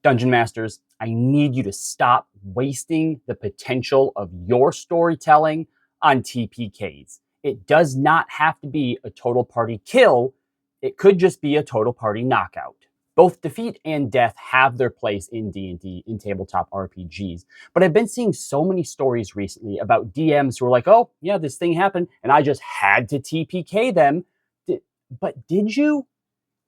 Dungeon Masters, I need you to stop wasting the potential of your storytelling on TPKs. It does not have to be a total party kill. It could just be a total party knockout. Both defeat and death have their place in D&D, in tabletop RPGs. But I've been seeing so many stories recently about DMs who are like, oh, yeah, this thing happened, and I just had to TPK them. But did you?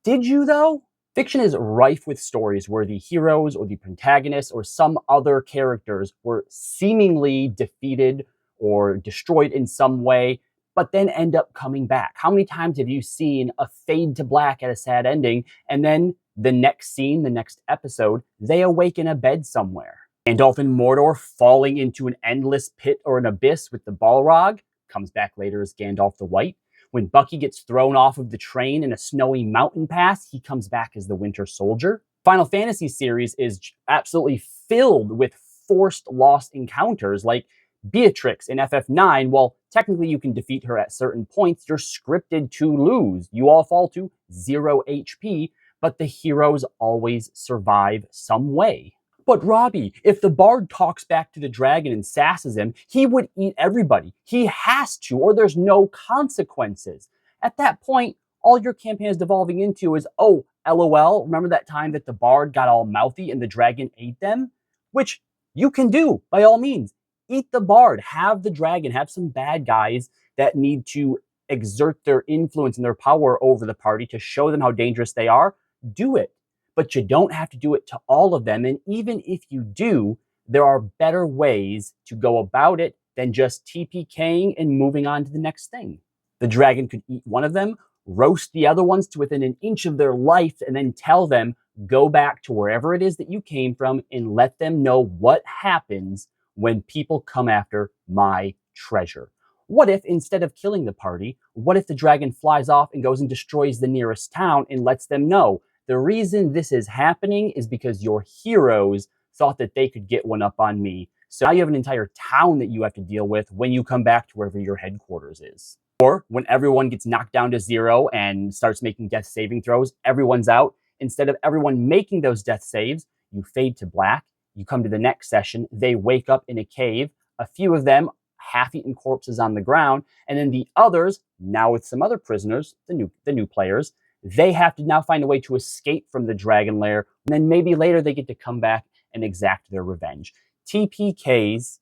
Did you, though? Fiction is rife with stories where the heroes or the protagonists or some other characters were seemingly defeated or destroyed in some way, but then end up coming back. How many times have you seen a fade to black at a sad ending, and then the next scene, the next episode, they awake in a bed somewhere? Gandalf and Mordor falling into an endless pit or an abyss with the Balrog, comes back later as Gandalf the White. When Bucky gets thrown off of the train in a snowy mountain pass, he comes back as the Winter Soldier. Final Fantasy series is absolutely filled with forced lost encounters, like Beatrix in FF9. Well, technically you can defeat her at certain points. You're scripted to lose. You all fall to 0 HP, but the heroes always survive some way. But Robbie, if the bard talks back to the dragon and sasses him, he would eat everybody. He has to, or there's no consequences. At that point, all your campaign is devolving into is, oh, LOL, remember that time that the bard got all mouthy and the dragon ate them? Which you can do, by all means. Eat the bard, have the dragon, have some bad guys that need to exert their influence and their power over the party to show them how dangerous they are. Do it. But you don't have to do it to all of them. And even if you do, there are better ways to go about it than just TPKing and moving on to the next thing. The dragon could eat one of them, roast the other ones to within an inch of their life, and then tell them, go back to wherever it is that you came from and let them know what happens when people come after my treasure. What if, instead of killing the party, what if the dragon flies off and goes and destroys the nearest town and lets them know, the reason this is happening is because your heroes thought that they could get one up on me. So now you have an entire town that you have to deal with when you come back to wherever your headquarters is. Or when everyone gets knocked down to 0 and starts making death saving throws, everyone's out. Instead of everyone making those death saves, you fade to black. You come to the next session. They wake up in a cave. A few of them, half-eaten corpses on the ground. And then the others, now with some other prisoners, the new players, they have to now find a way to escape from the dragon lair, and then maybe later they get to come back and exact their revenge. TPKs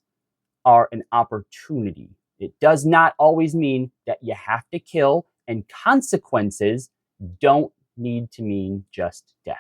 are an opportunity. It does not always mean that you have to kill, and consequences don't need to mean just death.